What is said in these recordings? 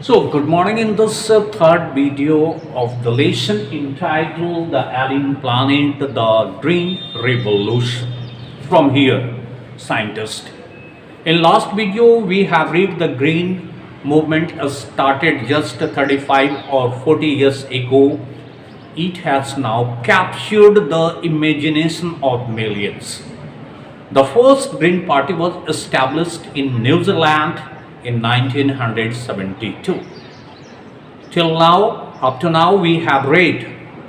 So, good morning. In this third video of the lesson entitled The Alien Planet, The Green Revolution. From here, scientist. In last video, we have read the green movement started just 35 or 40 years ago. It has now captured the imagination of millions. The first Green Party was established in New Zealand in 1972. Till now, up to now, we have read,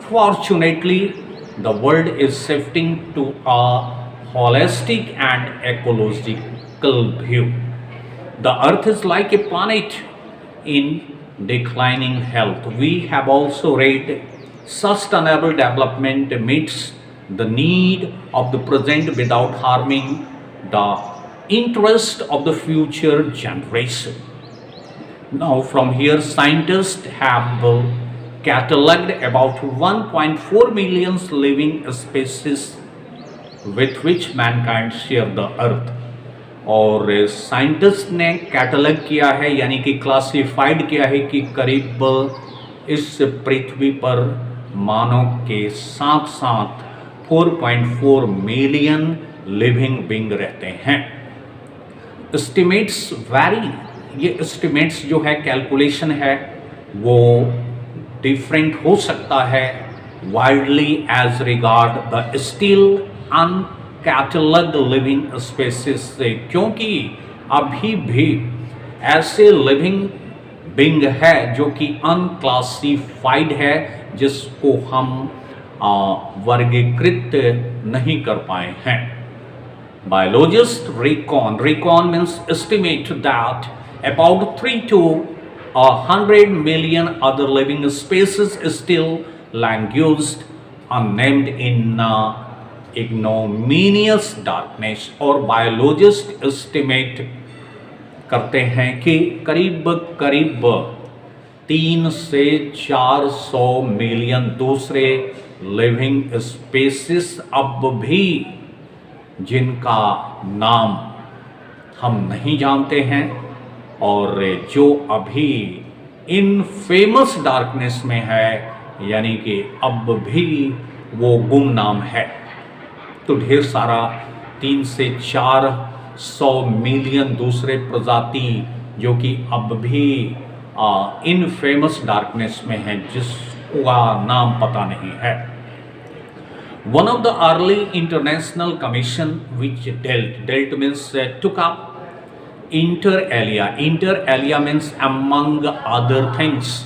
fortunately, the world is shifting to a holistic and ecological view. The earth is like a planet in declining health. We have also read sustainable development meets the need of the present without harming the interest of the future generation. Now, from here, scientists have catalogued about 1.4 million living species with which mankind share the earth. और scientist ने catalogue किया है यानी कि classified किया है कि करीब इस पृथ्वी पर मानव के साथ साथ 4.4 मिलियन लिविंग बीइंग रहते हैं. एस्टिमेट्स वैरी, ये एस्टिमेट्स जो है कैलकुलेशन है वो डिफरेंट हो सकता है widely as regard the still uncatalogued living species से, क्योंकि अभी भी ऐसे लिविंग बीइंग है जो कि अनक्लासिफाइड है, जिसको हम वर्गीकृत नहीं कर पाए हैं. Biologists reckon means estimate that about 3 to 100 million other living species still languished unnamed in ignominious darkness. और biologists estimate करते हैं कि करीब 3 से 400 मिलियन दूसरे लिविंग स्पेसीज अब भी जिनका नाम हम नहीं जानते हैं और जो अभी इन फेमस डार्कनेस में है, यानी कि अब भी वो गुमनाम है. तो ढेर सारा 3 से 400 मिलियन दूसरे प्रजाति जो कि अब भी इन फेमस डार्कनेस में है, जिसका नाम पता नहीं है. One of the early international commission which dealt means took up inter alia means among other things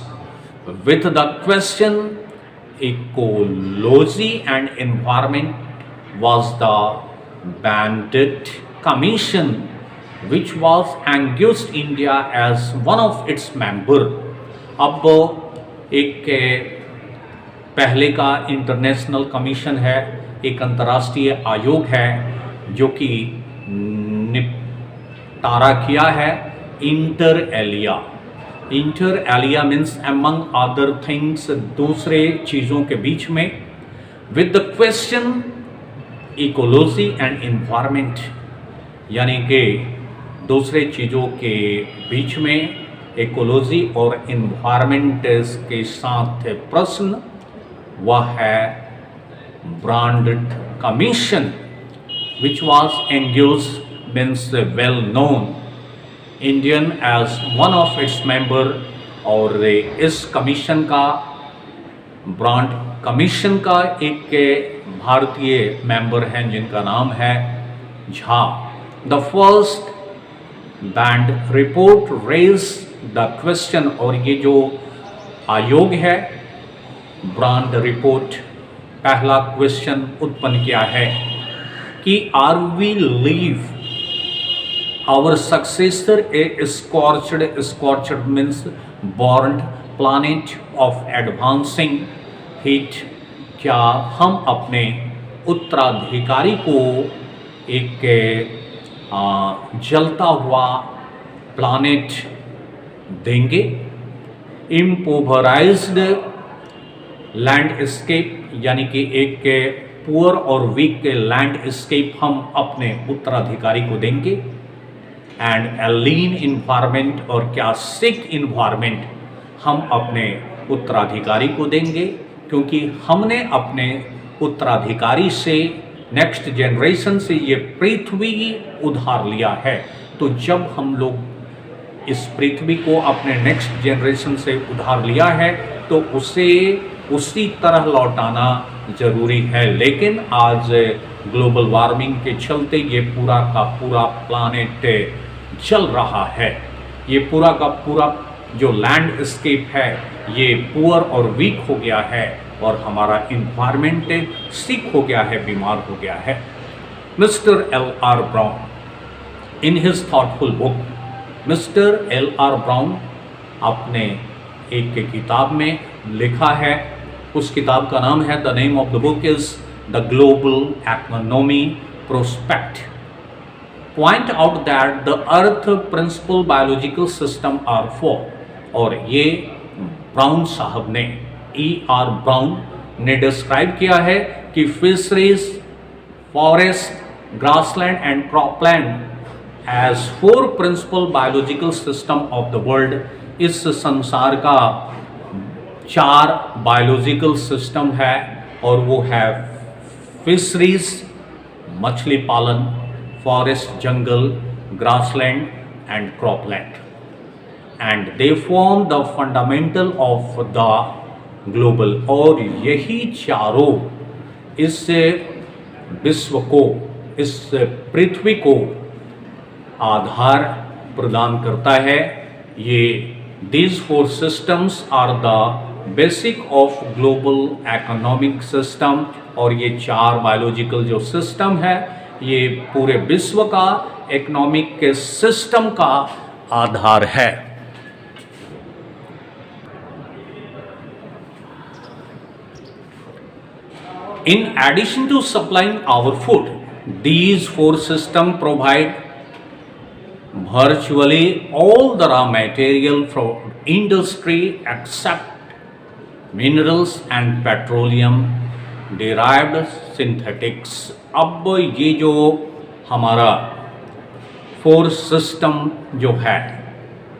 with the question ecology and environment was the Bandit Commission, which was engaged India as one of its member. अब एक पहले का international commission है, एक अंतर्राष्ट्रीय आयोग है जो कि निपटारा किया है inter alia means among other things, दूसरे चीज़ों के बीच में, with the question ecology and environment, यानी कि दूसरे चीज़ों के बीच में इकोलॉजी और एनवायरनमेंट के साथ प्रश्न, वह है Brandt commission which was engaged means well known Indian as one of its member. और इस कमीशन का, ब्रांड कमीशन का एक भारतीय मेंबर हैं जिनका नाम है Jha. The first Brandt report raise the question, और ये जो आयोग है ब्रांड रिपोर्ट पहला क्वेश्चन उत्पन्न किया है कि are we leave our successor a scorched means born planet of advancing heat, क्या हम अपने उत्तराधिकारी को एक जलता हुआ प्लानेट देंगे. इम्पोवराइज्ड लैंडस्केप, यानी कि एक पुअर और वीक लैंडस्केप हम अपने उत्तराधिकारी को देंगे. एंड ए लीन इन्वायरमेंट और क्या सिक इन्वायरमेंट हम अपने उत्तराधिकारी को देंगे, क्योंकि हमने अपने उत्तराधिकारी से, नेक्स्ट जनरेशन से ये पृथ्वी उधार लिया है। तो जब हम लोग इस पृथ्वी को अपने नेक्स्ट जनरेशन से उधार लिया है तो उसे उसी तरह लौटाना ज़रूरी है। लेकिन आज ग्लोबल वार्मिंग के चलते ये पूरा का पूरा प्लानेट जल रहा है। ये पूरा का पूरा जो लैंडस्केप है ये पुअर और वीक हो गया है और हमारा इन्वायरमेंट सिक हो गया है, बीमार हो गया है। Mister L.R. Brown in his thoughtful book, mister L.R. Brown अपने एक किताब में लिखा है, उस किताब का नाम है, the name of the book is the global economy prospect, point out that the earth principal biological system are four. और ये ब्राउन साहब ने, E.R. ब्राउन ने डिस्क्राइब किया है कि fisheries, forest, grassland and cropland as four principal biological system of the world. इस संसार का चार बायोलॉजिकल सिस्टम है और वो है फिशरीज, मछली पालन, forest jungle, grassland and cropland, and they form the fundamental of the global. और यही चारों इस विश्व को, इस पृथ्वी को आधार प्रदान करता है। ये these four systems are the basic of global economic system। और ये चार बायोलॉजिकल जो सिस्टम है ये पूरे विश्व का इकोनॉमिक के सिस्टम का आधार है। In addition to supplying our food, these four systems provide virtually all the raw material from industry except minerals and petroleum derived synthetics। अब ये जो हमारा फोर सिस्टम जो है,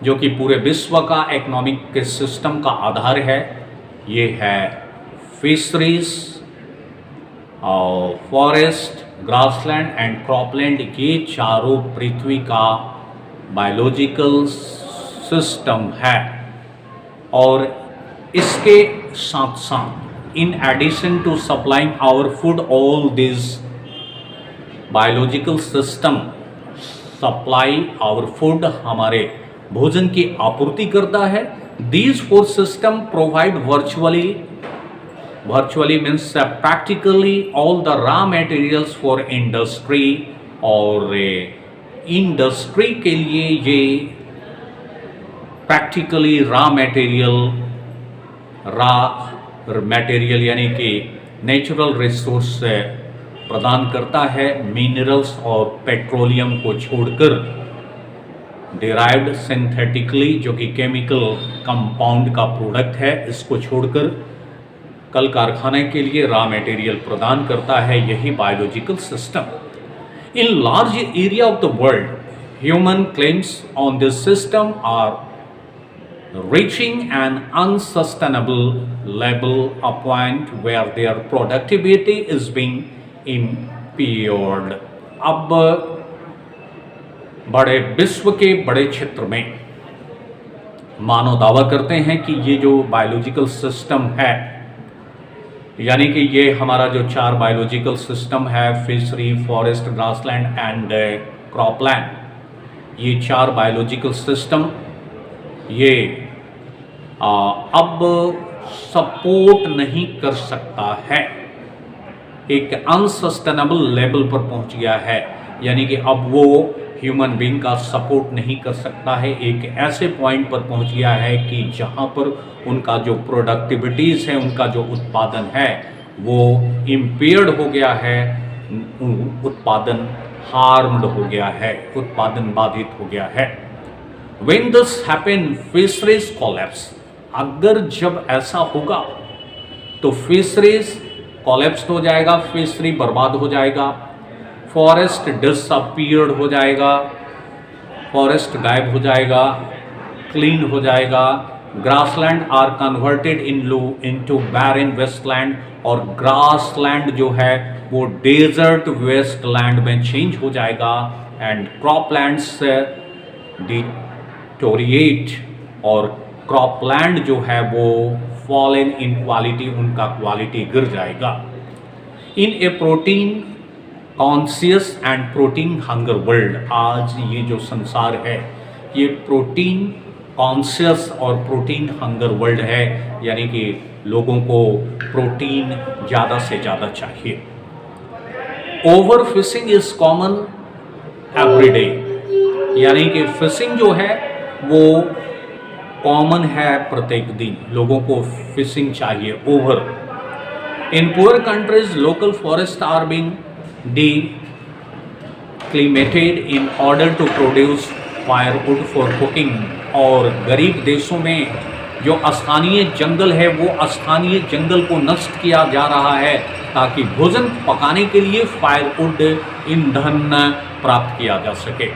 जो कि पूरे विश्व का इकोनॉमिक के सिस्टम का आधार है, ये है फिशरीज और फॉरेस्ट, ग्रासलैंड एंड क्रॉपलैंड। ये चारों पृथ्वी का बायोलॉजिकल सिस्टम है। और इसके साथ साथ in addition to supplying our food, all this biological system supply our food, हमारे भोजन की आपूर्ति करता है। These four system provide virtually means practically all the raw materials for industry. और इंडस्ट्री के लिए ये प्रैक्टिकली रॉ मटेरियल यानी कि नेचुरल रिसोर्स प्रदान करता है। मिनरल्स और पेट्रोलियम को छोड़कर डिराइव्ड सिंथेटिकली, जो कि केमिकल कंपाउंड का प्रोडक्ट है, इसको छोड़कर कल कारखाने के लिए रॉ मटेरियल प्रदान करता है। यही biological system. In large area of the world, human claims on this system are reaching an unsustainable level, a point where their productivity is being impaired। अब बड़े विश्व के बड़े क्षेत्र में मानव दावा करते हैं कि ये जो बायोलॉजिकल सिस्टम है, यानी कि ये हमारा जो चार बायोलॉजिकल सिस्टम है, fishery, forest, grassland and cropland, ये चार बायोलॉजिकल सिस्टम ये अब सपोर्ट नहीं कर सकता है, एक अनसस्टेनेबल लेवल पर पहुंच गया है। यानी कि अब वो ह्यूमन बीइंग का सपोर्ट नहीं कर सकता है, एक ऐसे पॉइंट पर पहुंच गया है कि जहां पर उनका जो प्रोडक्टिविटीज़ है, उनका जो उत्पादन है वो इम्पेयर्ड हो गया है, उत्पादन हार्म्ड हो गया है, उत्पादन बाधित हो गया है। When this happen, fisheries collapse। अगर जब ऐसा होगा तो फिशरीज कोलैप्स हो जाएगा, फिशरी बर्बाद हो जाएगा, फॉरेस्ट डिसअपीयर्ड हो जाएगा, फॉरेस्ट गायब हो जाएगा, क्लीन हो जाएगा, grassland are converted into barren wasteland, और ग्रासलैंड जो है वो डेजर्ट वेस्टलैंड में चेंज हो जाएगा, एंड क्रॉपलैंड्स डिटोरिएट, और क्रॉपलैंड जो है वो फॉलन इन क्वालिटी, उनका क्वालिटी गिर जाएगा। In a protein conscious and protein hunger world, आज ये जो संसार है ये प्रोटीन कॉन्शियस और प्रोटीन हंगर वर्ल्ड है, यानी कि लोगों को प्रोटीन ज़्यादा से ज़्यादा चाहिए। Over fishing is common everyday, यानी कि फिशिंग जो है वो कॉमन है, प्रत्येक दिन लोगों को फिशिंग चाहिए, over. In poor countries local forest are being declimated in order to produce firewood for cooking, और गरीब देशों में जो स्थानीय जंगल है वो स्थानीय जंगल को नष्ट किया जा रहा है ताकि भोजन पकाने के लिए फायरवुड ईंधन प्राप्त किया जा सके।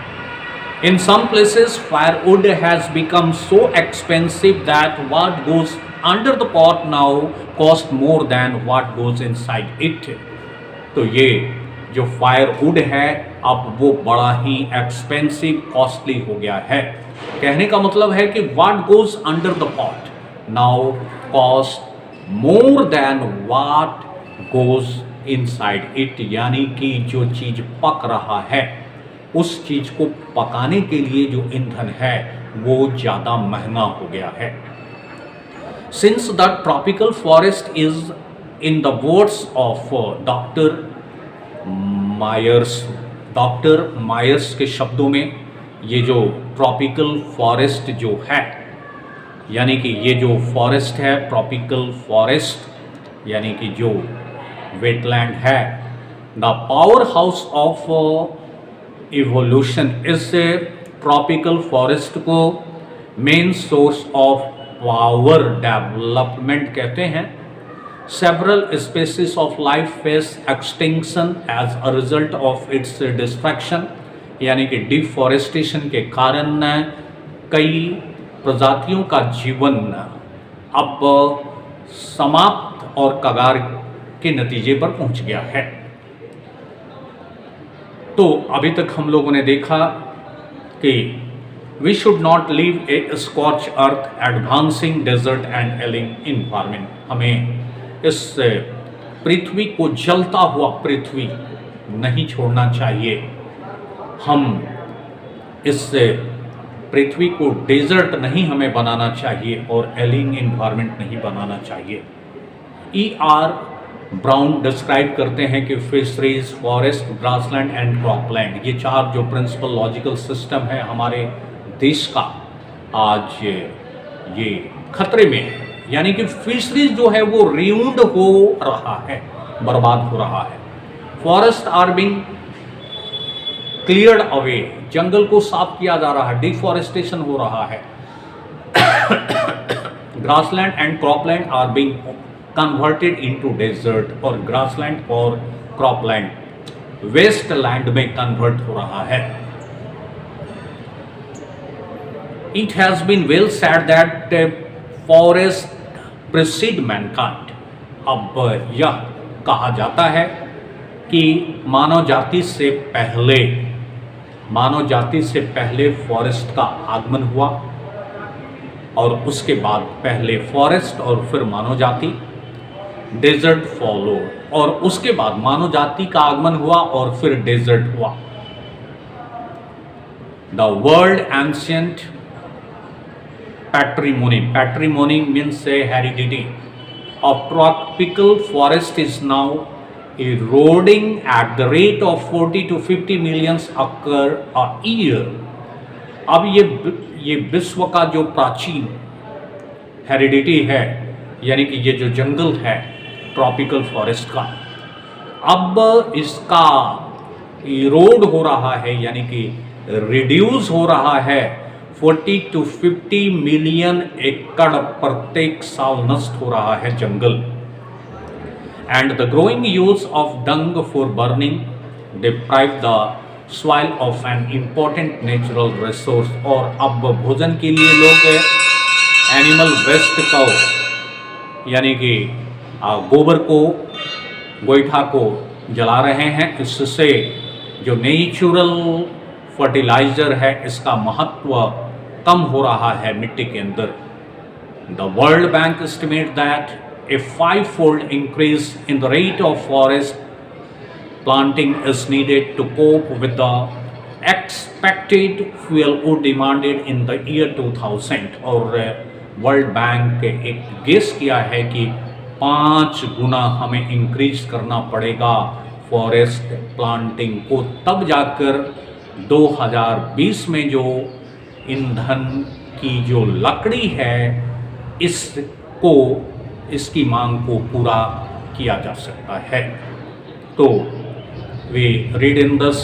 In some places firewood has become so expensive that what goes under the pot now cost more than what goes inside it। तो ये जो फायरवुड है अब वो बड़ा ही एक्सपेंसिव, कॉस्टली हो गया है। कहने का मतलब है कि what goes under the pot now cost more than what goes inside it, यानी कि जो चीज पक रहा है उस चीज को पकाने के लिए जो ईंधन है वो ज़्यादा महंगा हो गया है। Since the tropical forest is in the words of doctor Myers के शब्दों में, ये जो ट्रॉपिकल फॉरेस्ट जो है, यानी कि ये जो फॉरेस्ट है ट्रॉपिकल फॉरेस्ट, यानी कि जो वेटलैंड है, the power house of evolution, इस ट्रॉपिकल फॉरेस्ट को main source of power development कहते हैं। Several species of life face extinction as a result of its destruction, यानी कि डिफॉरेस्टेशन के कारण कई प्रजातियों का जीवन अब समाप्त और कगार के नतीजे पर पहुंच गया है। तो अभी तक हम लोगों ने देखा कि we should not leave a scorched earth, advancing desert and ailing environment, हमें इस पृथ्वी को जलता हुआ पृथ्वी नहीं छोड़ना चाहिए। हम इस पृथ्वी को डेजर्ट नहीं हमें बनाना चाहिए और एलिंग इन्वायरमेंट नहीं बनाना चाहिए। E.R. ब्राउन डिस्क्राइब करते हैं कि fisheries, forest, grassland and cropland, ये चार जो प्रिंसिपल लॉजिकल सिस्टम है हमारे देश का, आज ये खतरे में है। यानी कि फिशरीज जो है वो रियूंड हो रहा है, बर्बाद हो रहा है। Forests are being cleared away, जंगल को साफ किया जा रहा है, डिफॉरेस्टेशन हो रहा है। Grassland and cropland are being converted into desert, और ग्रासलैंड और क्रॉपलैंड वेस्टलैंड में कन्वर्ट हो रहा है। It has been well said that forest precede mankind, अब यह कहा जाता है कि मानव जाति से पहले फॉरेस्ट का आगमन हुआ, और उसके बाद पहले फॉरेस्ट और फिर मानव जाति, डेजर्ट फॉलो, और उसके बाद मानव जाति का आगमन हुआ और फिर डेजर्ट हुआ। The world ancient patrimony means a heredity of tropical forest is now eroding at the rate of 40 to 50 million acre a year। अब ये विश्व का जो प्राचीन हेरिडिटी है, यानी कि ये जो जंगल है ट्रॉपिकल फॉरेस्ट का, अब इसका इरोड हो रहा है, यानी कि रिड्यूस हो रहा है। 40 to 50 मिलियन एकड़ प्रत्येक साल नष्ट हो रहा है जंगल। And the growing use of dung for burning deprive the soil of an important natural resource. और अब भोजन के लिए लोग एनिमल वेस्ट को यानी कि गोबर को, गोईठा को जला रहे हैं। इससे जो नेचुरल फर्टिलाइज़र है इसका महत्व कम हो रहा है मिट्टी के अंदर। The world bank estimate that a five-fold increase in the rate of forest planting is needed to cope with the expected fuel wood demanded in the year 2000। और वर्ल्ड बैंक एक गेस किया है कि 5 गुना हमें इंक्रीज करना पड़ेगा forest planting को, तब जाकर 2020 में जो ईंधन की जो लकड़ी है इसकी मांग को पूरा किया जा सकता है। तो we read in this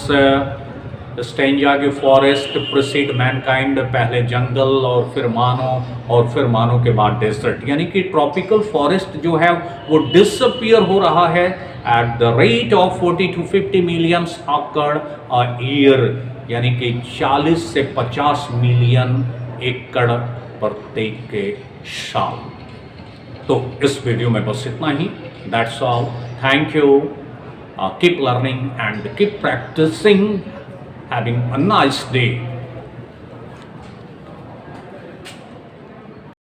stanza के फॉरेस्ट प्रीसीड मैनकाइंड, पहले जंगल और फिर मानव के बाद डेजर्ट। यानी कि ट्रॉपिकल फॉरेस्ट जो है वो डिसअपियर हो रहा है at the rate of 40 to 50 million एकड़ अ ईयर, यानी कि 40 से 50 मिलियन एकड़ प्रत्येक साल। तो इस वीडियो में बस इतना ही। That's all. Thank you. Keep learning and keep practising. Having a nice day.